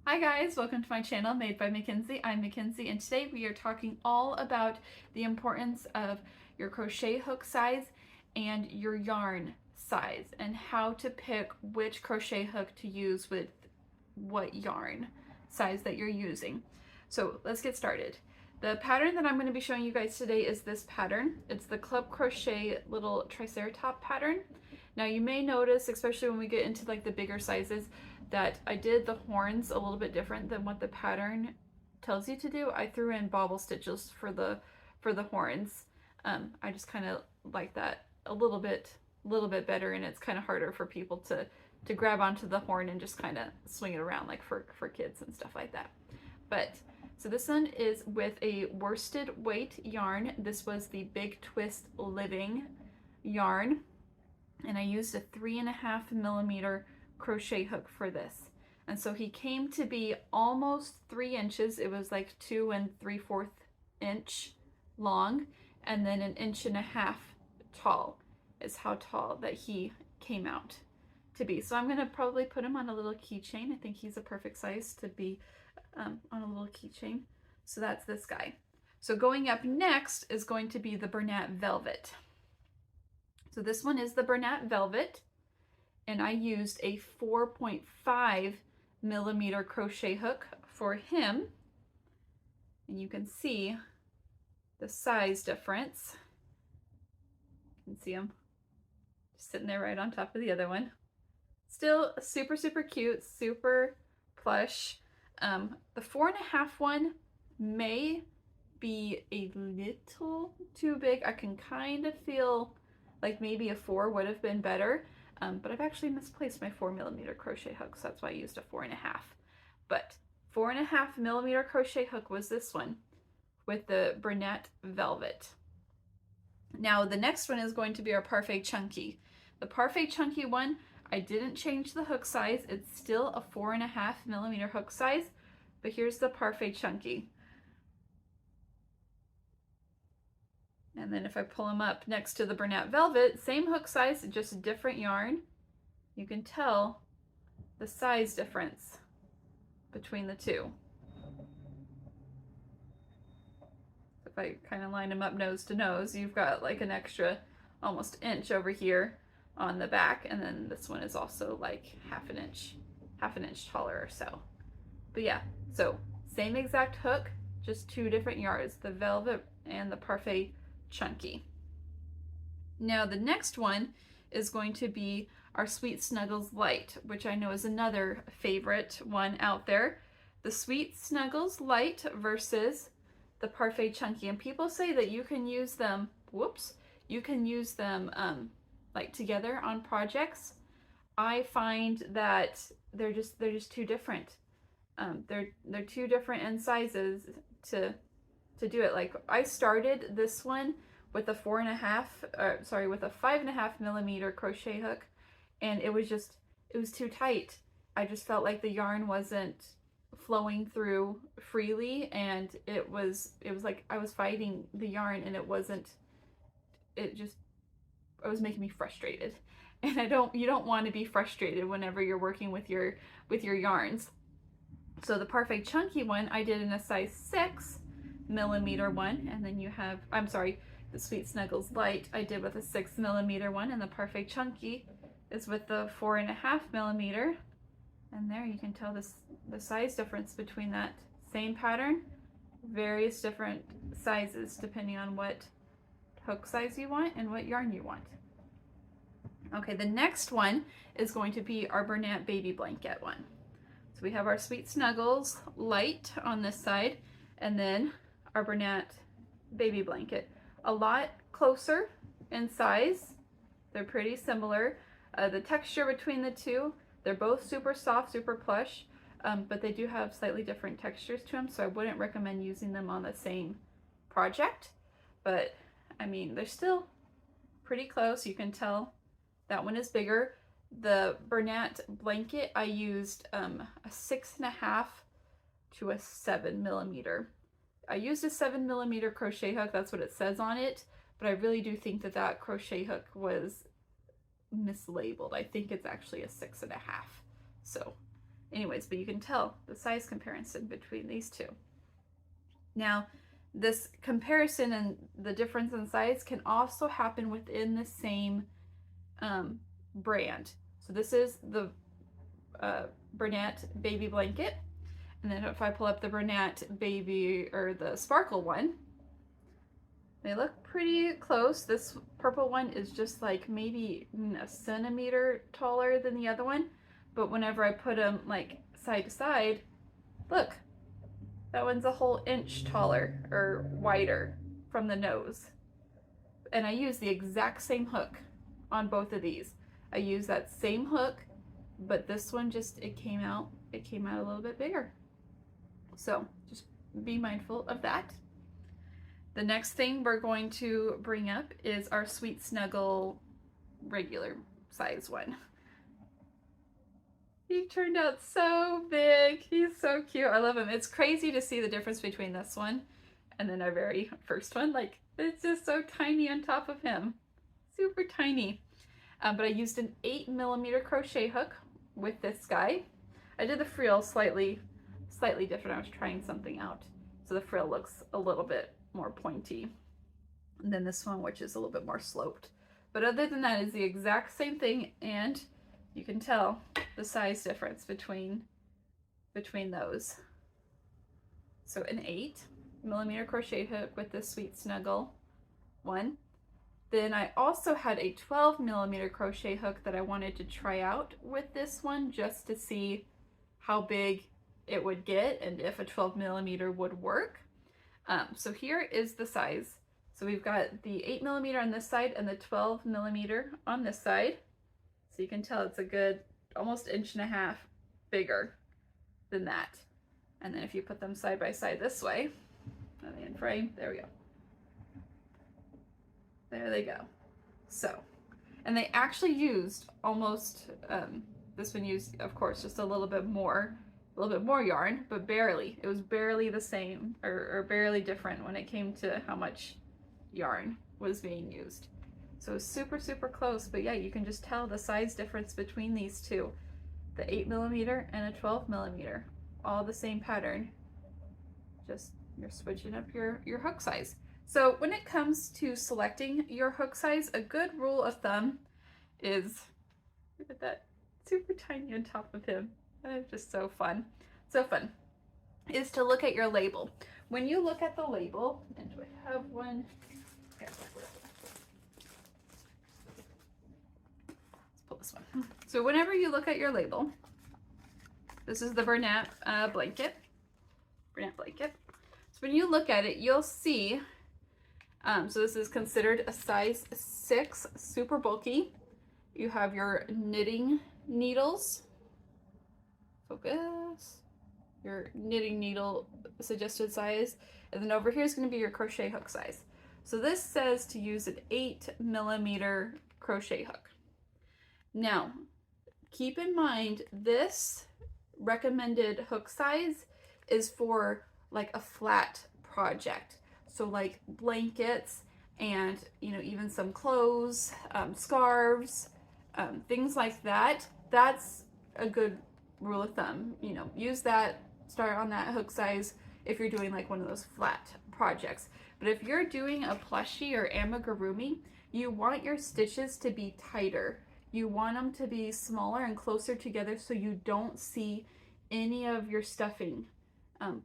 Hi guys, welcome to my channel Made by Mackenzie. I'm Mackenzie and today we are talking all about the importance of your crochet hook size and your yarn size and how to pick which crochet hook to use with what yarn size that you're using. So let's get started. The pattern that I'm going to be showing you guys today is this pattern. It's the Club Crochet little triceratops pattern. Now you may notice, especially when we get into like the bigger sizes, that I did the horns a little bit different than what the pattern tells you to do. I threw in bobble stitches for the horns. I just kind of like that a little bit better, and it's kind of harder for people to grab onto the horn and just kind of swing it around like for kids and stuff like that. But so this one is with a worsted weight yarn. This was the Big Twist Living yarn, and I used a 3.5 millimeter crochet hook for this. And so he came to be almost 3 inches. It was like 2 3/4 inch long, and then 1.5 inches tall is how tall that he came out to be. So I'm going to probably put him on a little keychain. I think he's a perfect size to be on a little keychain. So that's this guy. So going up next is going to be the Bernat Velvet. So this one is the Bernat Velvet, and I used a 4.5 millimeter crochet hook for him. And you can see the size difference. You can see him just sitting there right on top of the other one. Still super, super cute, super plush. The 4.5 one may be a little too big. I can kind of feel like maybe a 4 would have been better. But I've actually misplaced my 4 millimeter crochet hook, so that's why I used a 4.5. But 4.5 millimeter crochet hook was this one with the Bernat Velvet. Now the next one is going to be our Parfait Chunky. The Parfait Chunky one, I didn't change the hook size. It's still a 4.5 millimeter hook size, but here's the Parfait Chunky. And then if I pull them up next to the Bernat Velvet, same hook size, just a different yarn. You can tell the size difference between the two. If I kind of line them up nose to nose, you've got like an extra almost inch over here on the back, and then this one is also like half an inch taller or so. But yeah, so same exact hook, just 2 different yarns, the Velvet and the Parfait Chunky. Now the next one is going to be our Sweet Snuggles Light, which I know is another favorite one out there. The Sweet Snuggles Light versus the Parfait Chunky. And people say that you can use them, you can use them like together on projects. I find that they're just too different. They're too different in sizes to do it. Like I started this one with a 5.5 millimeter crochet hook, and it was too tight. I just felt like the yarn wasn't flowing through freely, and it was like I was fighting the yarn, and it was making me frustrated. And you don't want to be frustrated whenever you're working with your yarns. So the Parfait Chunky one I did in a size 6 millimeter one, and then you have, the Sweet Snuggles Light I did with a 6 millimeter one, and the Parfait Chunky is with the 4.5 millimeter. And there you can tell the size difference between that same pattern, various different sizes depending on what hook size you want and what yarn you want. Okay, the next one is going to be our Bernat Baby blanket one. So we have our Sweet Snuggles Light on this side, and then our Bernat Baby blanket. A lot closer in size. They're pretty similar. The texture between the two, they're both super soft, super plush, but they do have slightly different textures to them, so I wouldn't recommend using them on the same project. But I mean, they're still pretty close. You can tell that one is bigger. The Bernat blanket, I used a 6.5 to a 7 millimeter. I used a 7 millimeter crochet hook, that's what it says on it, but I really do think that crochet hook was mislabeled. I think it's actually a 6.5. So Anyways, but you can tell the size comparison between these two. Now, this comparison and the difference in size can also happen within the same brand. So this is the Bernat Baby blanket. And then if I pull up the Bernat Baby or the sparkle one, they look pretty close. This purple one is just like maybe a centimeter taller than the other one. But whenever I put them like side to side, look, that one's a whole inch taller or wider from the nose. And I use the exact same hook on both of these. I use that same hook, but this one just, it came out a little bit bigger. So just be mindful of that. The next thing we're going to bring up is our Sweet Snuggle regular size one. He turned out so big. He's so cute. I love him. It's crazy to see the difference between this one and then our very first one. Like, it's just so tiny on top of him. Super tiny. But I used an 8mm crochet hook with this guy. I did the frill slightly different. I was trying something out. So the frill looks a little bit more pointy than this one, which is a little bit more sloped. But other than that, it's the exact same thing, and you can tell the size difference between those. So an 8mm crochet hook with this Sweet Snuggle one. Then I also had a 12mm crochet hook that I wanted to try out with this one just to see how big it would get and if a 12mm would work. So here is the size. So we've got the 8mm on this side and the 12mm on this side. So you can tell it's a good almost 1.5 inches bigger than that. And then if you put them side by side this way, on the end frame, there we go. There they go. So, and they actually used almost, this one used, of course, just a little bit more yarn, but barely. It was barely the same or barely different when it came to how much yarn was being used. So it was super, super close, but yeah, you can just tell the size difference between these two. The 8mm and a 12mm, all the same pattern. Just, you're switching up your hook size. So when it comes to selecting your hook size, a good rule of thumb is, look at that, super tiny on top of him. It's just so fun. So fun. Is to look at your label. When you look at the label, and do I have one? Here. Let's pull this one. So whenever you look at your label, this is the Bernat blanket. Bernat blanket. So when you look at it, you'll see, so this is considered a size 6, super bulky. You have your knitting needles. Focus. Your knitting needle suggested size. And then over here is going to be your crochet hook size. So this says to use an 8mm crochet hook. Now, keep in mind this recommended hook size is for like a flat project. So like blankets and, you know, even some clothes, scarves, things like that. That's a good rule of thumb. You know, use that, start on that hook size if you're doing like one of those flat projects. But if you're doing a plushie or amigurumi, you want your stitches to be tighter. You want them to be smaller and closer together so you don't see any of your stuffing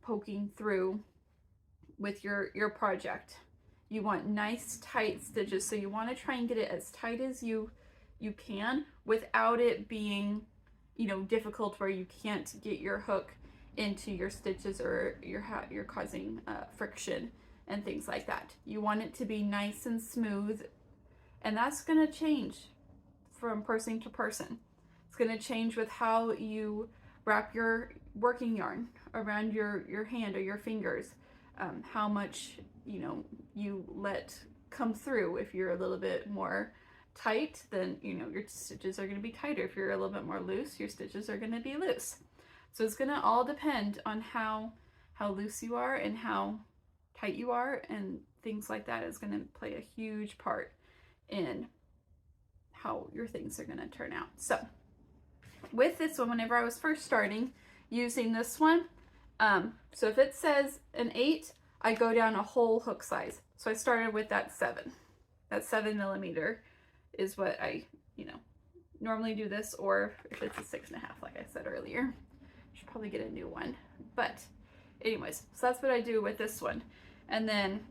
poking through with your project. You want nice tight stitches, so you want to try and get it as tight as you can without it being, you know, difficult where you can't get your hook into your stitches or you're causing friction and things like that. You want it to be nice and smooth, and that's going to change from person to person. It's going to change with how you wrap your working yarn around your hand or your fingers, how much, you know, you let come through. If you're a little bit more tight, then, you know, your stitches are going to be tighter. If you're a little bit more loose, your stitches are going to be loose. So it's going to all depend on how loose you are and how tight you are, and things like that is going to play a huge part in how your things are going to turn out. So with this one, whenever I was first starting using this one, so if it says an 8, I go down a whole hook size. So I started with that 7. That 7mm is what I, normally do this, or if it's a 6.5, like I said earlier. Should probably get a new one. But anyways, so that's what I do with this one. And then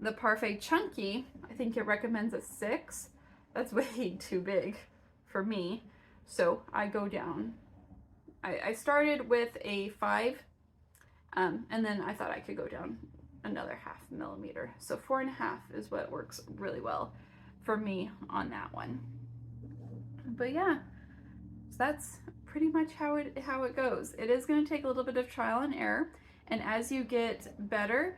the Parfait Chunky, I think it recommends a 6. That's way too big for me. So I go down. I started with a 5, and then I thought I could go down another 0.5 millimeter. So 4.5 is what works really well for me on that one. But yeah, so that's pretty much how it goes. It is going to take a little bit of trial and error, and as you get better,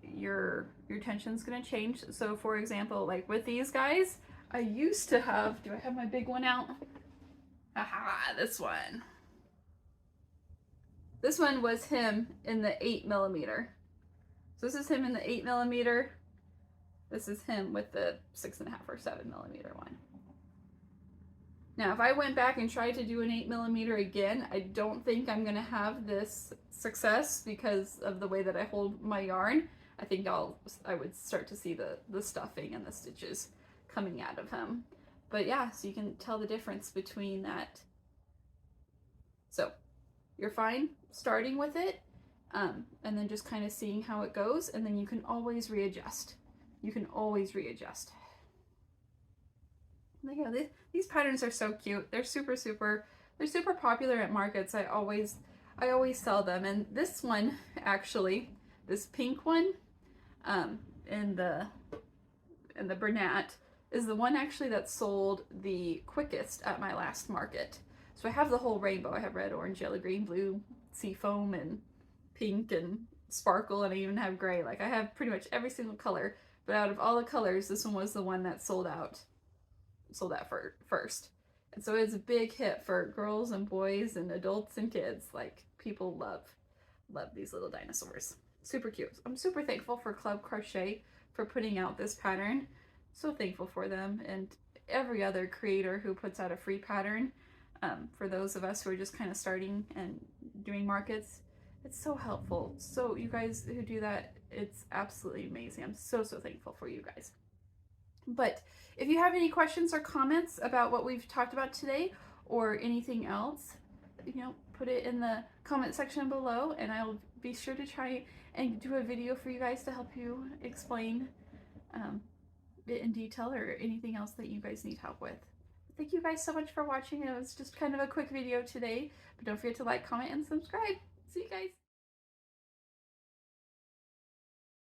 your tension's going to change. So for example, like with these guys, I used to have, do I have my big one out? Aha, this one. This one was him in the 8mm. So this is him in the 8mm. This is him with the 6.5 or 7mm one. Now, if I went back and tried to do an 8mm again, I don't think I'm gonna have this success because of the way that I hold my yarn. I think I would start to see the stuffing and the stitches coming out of him. But yeah, so you can tell the difference between that. So you're fine starting with it, and then just kind of seeing how it goes, and then you can always readjust. You can always readjust. Yeah, these patterns are so cute. They're super popular at markets. I always sell them. And this one, actually, this pink one, in the Bernat, is the one actually that sold the quickest at my last market. So I have the whole rainbow. I have red, orange, yellow, green, blue, sea foam, and pink, and sparkle, and I even have gray. Like, I have pretty much every single color. But out of all the colors, this one was the one that sold out first. And so it's a big hit for girls and boys and adults and kids. Like, people love these little dinosaurs. Super cute. I'm super thankful for Club Crochet for putting out this pattern. So thankful for them, and every other creator who puts out a free pattern. For those of us who are just kind of starting and doing markets, it's so helpful. So you guys who do that, it's absolutely amazing. I'm so thankful for you guys. But if you have any questions or comments about what we've talked about today or anything else, put it in the comment section below, and I'll be sure to try and do a video for you guys to help you explain it in detail, or anything else that you guys need help with. Thank you guys so much for watching. It was just kind of a quick video today, but don't forget to like, comment, and subscribe. See you guys.